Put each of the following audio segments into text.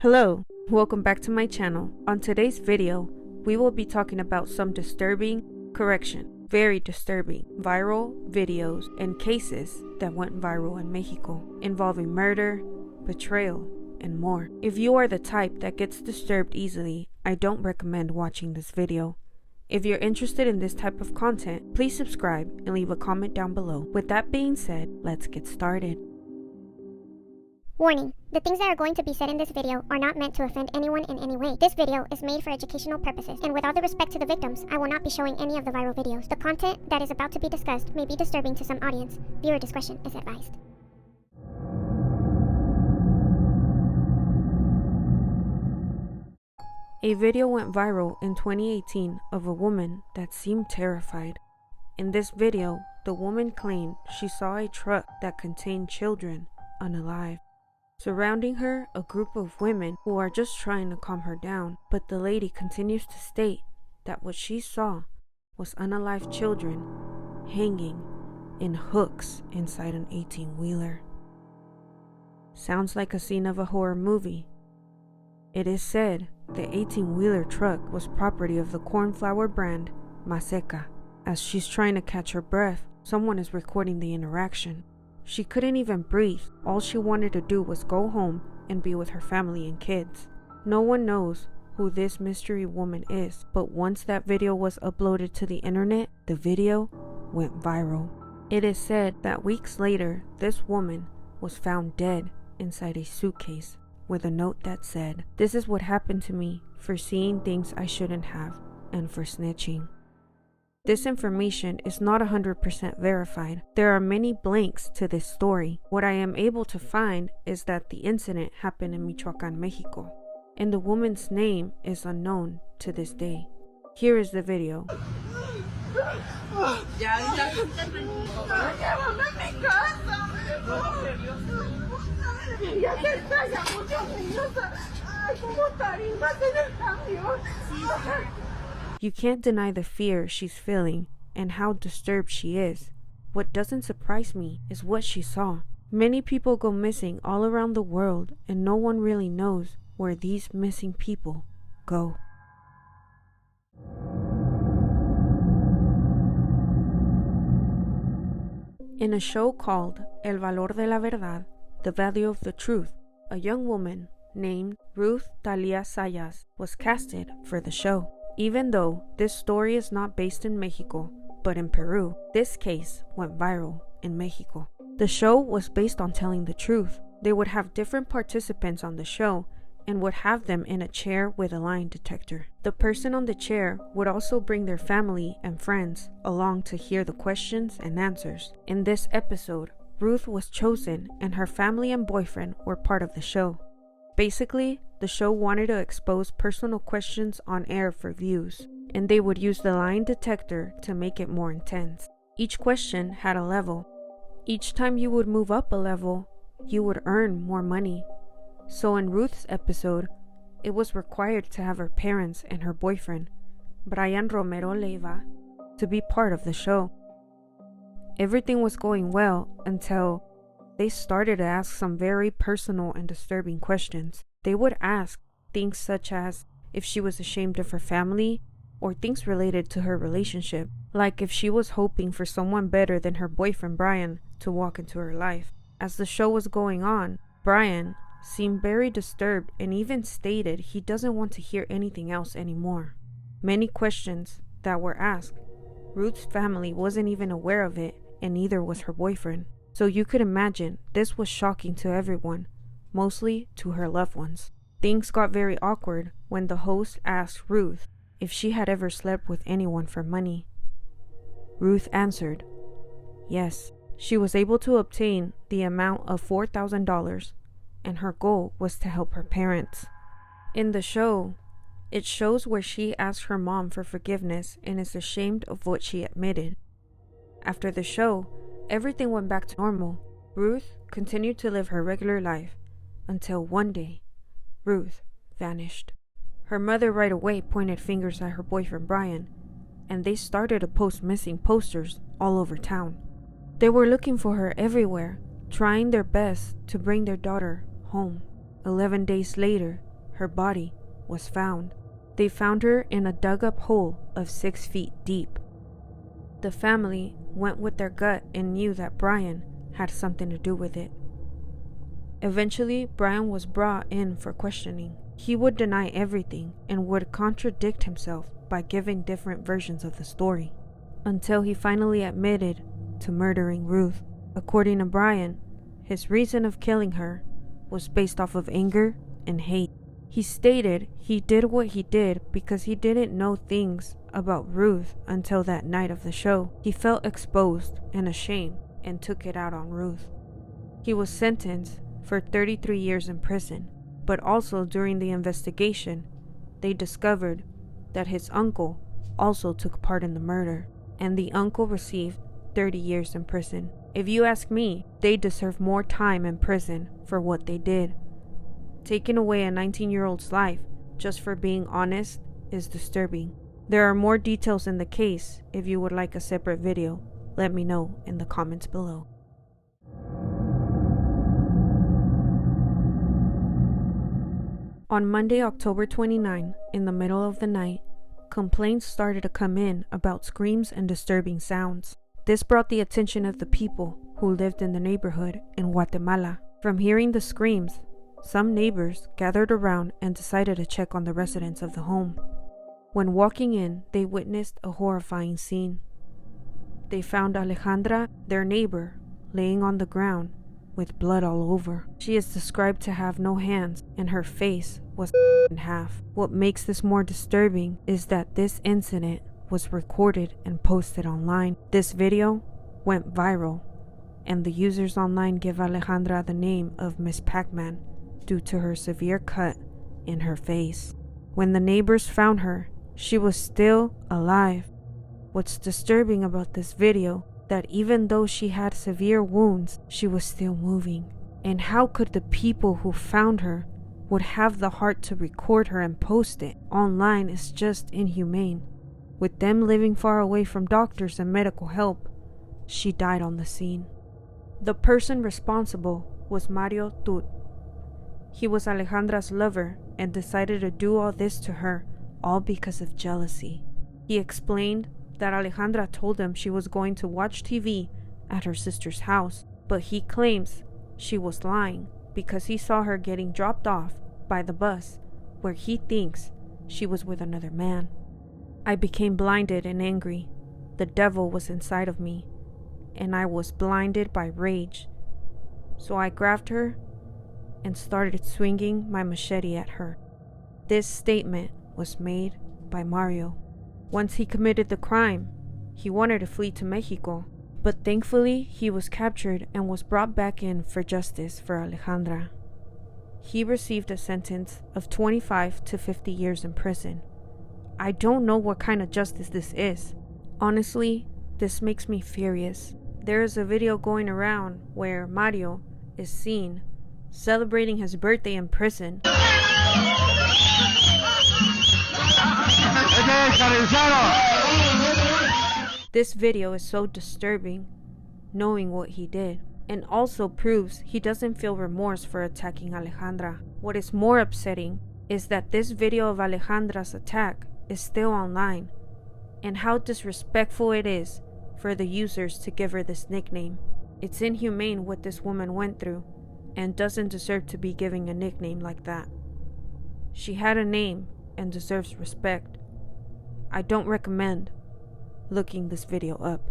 Hello, welcome back to my channel. On today's video, we will be talking about some very disturbing viral videos and cases that went viral in Mexico involving murder, betrayal, and more. If you are the type that gets disturbed easily, I don't recommend watching this video. If you're interested in this type of content, please subscribe and leave a comment down below. With that being said, let's get started. Warning: the things that are going to be said in this video are not meant to offend anyone in any way. This video is made for educational purposes, and with all the respect to the victims, I will not be showing any of the viral videos. The content that is about to be discussed may be disturbing to some audience. Viewer discretion is advised. A video went viral in 2018 of a woman that seemed terrified. In this video, the woman claimed she saw a truck that contained children unalive. Surrounding her, a group of women who are just trying to calm her down, but the lady continues to state that what she saw was unalive children hanging in hooks inside an 18-wheeler. Sounds like a scene of a horror movie. It is said the 18-wheeler truck was property of the cornflower brand Maseca. As she's trying to catch her breath, someone is recording the interaction. She couldn't even breathe. All she wanted to do was go home and be with her family and kids. No one knows who this mystery woman is, but once that video was uploaded to the internet, the video went viral. It is said that weeks later, this woman was found dead inside a suitcase with a note that said, "This is what happened to me for seeing things I shouldn't have and for snitching." This information is not 100% verified. There are many blanks to this story. What I am able to find is that the incident happened in Michoacán, Mexico, and the woman's name is unknown to this day. Here is the video. You can't deny the fear she's feeling and how disturbed she is. What doesn't surprise me is what she saw. Many people go missing all around the world, and no one really knows where these missing people go. In a show called El Valor de la Verdad, The Value of the Truth, a young woman named Ruth Talia Sayas was casted for the show. Even though this story is not based in Mexico, but in Peru, this case went viral in Mexico. The show was based on telling the truth. They would have different participants on the show and would have them in a chair with a lie detector. The person on the chair would also bring their family and friends along to hear the questions and answers. In this episode, Ruth was chosen and her family and boyfriend were part of the show. Basically, the show wanted to expose personal questions on air for views, and they would use the lie detector to make it more intense. Each question had a level. Each time you would move up a level, you would earn more money. So in Ruth's episode, it was required to have her parents and her boyfriend, Brian Romero Leiva, to be part of the show. Everything was going well until they started to ask some very personal and disturbing questions. They would ask things such as if she was ashamed of her family, or things related to her relationship, like if she was hoping for someone better than her boyfriend Brian to walk into her life. As the show was going on, Brian seemed very disturbed and even stated he doesn't want to hear anything else anymore. Many questions that were asked, Ruth's family wasn't even aware of it, and neither was her boyfriend. So you could imagine this was shocking to everyone, mostly to her loved ones. Things got very awkward when the host asked Ruth if she had ever slept with anyone for money. Ruth answered, yes. She was able to obtain the amount of $4,000, and her goal was to help her parents. In the show, it shows where she asked her mom for forgiveness and is ashamed of what she admitted. After the show, everything went back to normal. Ruth continued to live her regular life until one day, Ruth vanished. Her mother right away pointed fingers at her boyfriend Brian, and they started to post missing posters all over town. They were looking for her everywhere, trying their best to bring their daughter home. 11 days later, her body was found. They found her in a dug-up hole of 6 feet deep. The family went with their gut and knew that Brian had something to do with it. Eventually, Brian was brought in for questioning. He would deny everything and would contradict himself by giving different versions of the story, until he finally admitted to murdering Ruth. According to Brian, his reason of killing her was based off of anger and hate. He stated he did what he did because he didn't know things about Ruth until that night of the show. He felt exposed and ashamed and took it out on Ruth. He was sentenced for 33 years in prison, but also during the investigation, they discovered that his uncle also took part in the murder, and the uncle received 30 years in prison. If you ask me, they deserve more time in prison for what they did. Taking away a 19-year-old's life just for being honest is disturbing. There are more details in the case. If you would like a separate video, let me know in the comments below. On Monday, October 29, in the middle of the night, complaints started to come in about screams and disturbing sounds. This brought the attention of the people who lived in the neighborhood in Guatemala. From hearing the screams, some neighbors gathered around and decided to check on the residents of the home. When walking in, they witnessed a horrifying scene. They found Alejandra, their neighbor, laying on the ground with blood all over. She is described to have no hands and her face was in half. What makes this more disturbing is that this incident was recorded and posted online. This video went viral, and the users online give Alejandra the name of Miss Pac-Man due to her severe cut in her face. When the neighbors found her, she was still alive. What's disturbing about this video, that even though she had severe wounds, she was still moving. And how could the people who found her would have the heart to record her and post it online is just inhumane. With them living far away from doctors and medical help, she died on the scene. The person responsible was Mario Tut. He was Alejandra's lover and decided to do all this to her, all because of jealousy. He explained that Alejandra told him she was going to watch TV at her sister's house, but he claims she was lying because he saw her getting dropped off by the bus where he thinks she was with another man. I became blinded and angry. The devil was inside of me, and I was blinded by rage. So I grabbed her and started swinging my machete at her. This statement was made by Mario. Once he committed the crime, he wanted to flee to Mexico, but thankfully he was captured and was brought back in for justice for Alejandra. He received a sentence of 25 to 50 years in prison. I don't know what kind of justice this is. Honestly, this makes me furious. There is a video going around where Mario is seen celebrating his birthday in prison. This video is so disturbing, knowing what he did, and also proves he doesn't feel remorse for attacking Alejandra. What is more upsetting is that this video of Alejandra's attack is still online, and how disrespectful it is for the users to give her this nickname. It's inhumane what this woman went through, and doesn't deserve to be given a nickname like that. She had a name and deserves respect. I don't recommend looking this video up.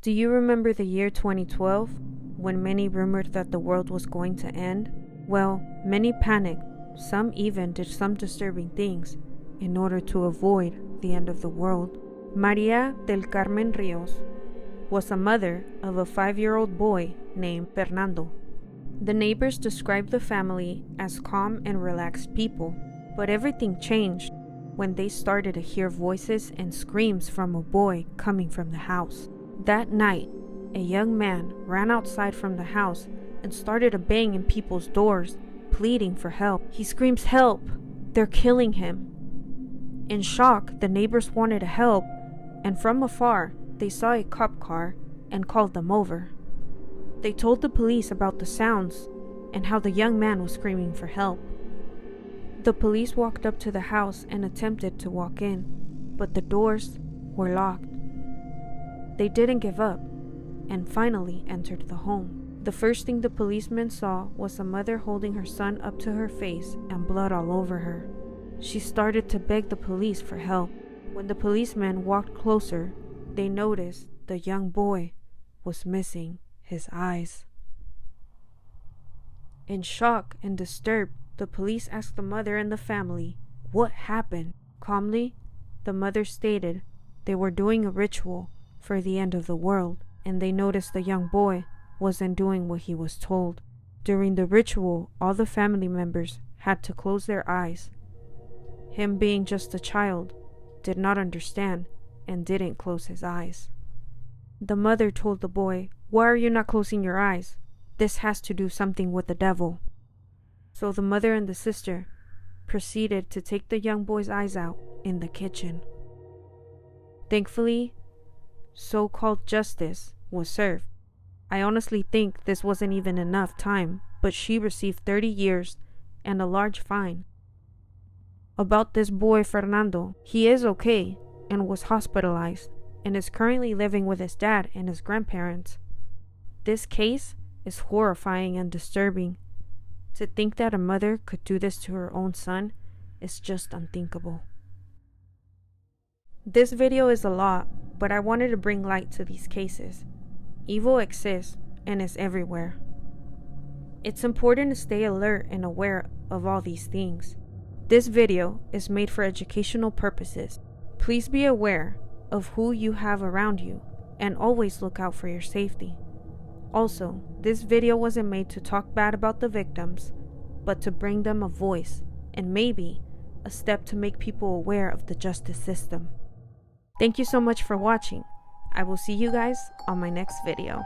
Do you remember the year 2012, when many rumored that the world was going to end? Well, many panicked. Some even did some disturbing things in order to avoid the end of the world. Maria del Carmen Rios was a mother of a 5-year-old boy named Fernando. The neighbors described the family as calm and relaxed people, but everything changed when they started to hear voices and screams from a boy coming from the house. That night, a young man ran outside from the house and started to bang in people's doors, pleading for help. He screams, "Help! They're killing him!" In shock, the neighbors wanted to help, and from afar, they saw a cop car and called them over. They told the police about the sounds and how the young man was screaming for help. The police walked up to the house and attempted to walk in, but the doors were locked. They didn't give up and finally entered the home. The first thing the policemen saw was a mother holding her son up to her face and blood all over her. She started to beg the police for help. When the policemen walked closer, they noticed the young boy was missing his eyes. In shock and disturbed, the police asked the mother and the family what happened. Calmly, the mother stated they were doing a ritual for the end of the world, and they noticed the young boy wasn't doing what he was told. During the ritual, all the family members had to close their eyes. Him, being just a child, did not understand and didn't close his eyes. The mother told the boy, "Why are you not closing your eyes? This has to do something with the devil." So the mother and the sister proceeded to take the young boy's eyes out in the kitchen. Thankfully, so-called justice was served. I honestly think this wasn't even enough time, but she received 30 years and a large fine. About this boy Fernando, he is okay and was hospitalized and is currently living with his dad and his grandparents. This case is horrifying and disturbing. To think that a mother could do this to her own son is just unthinkable. This video is a lot, but I wanted to bring light to these cases. Evil exists and is everywhere. It's important to stay alert and aware of all these things. This video is made for educational purposes. Please be aware of who you have around you and always look out for your safety. Also, this video wasn't made to talk bad about the victims, but to bring them a voice and maybe a step to make people aware of the justice system. Thank you so much for watching. I will see you guys on my next video.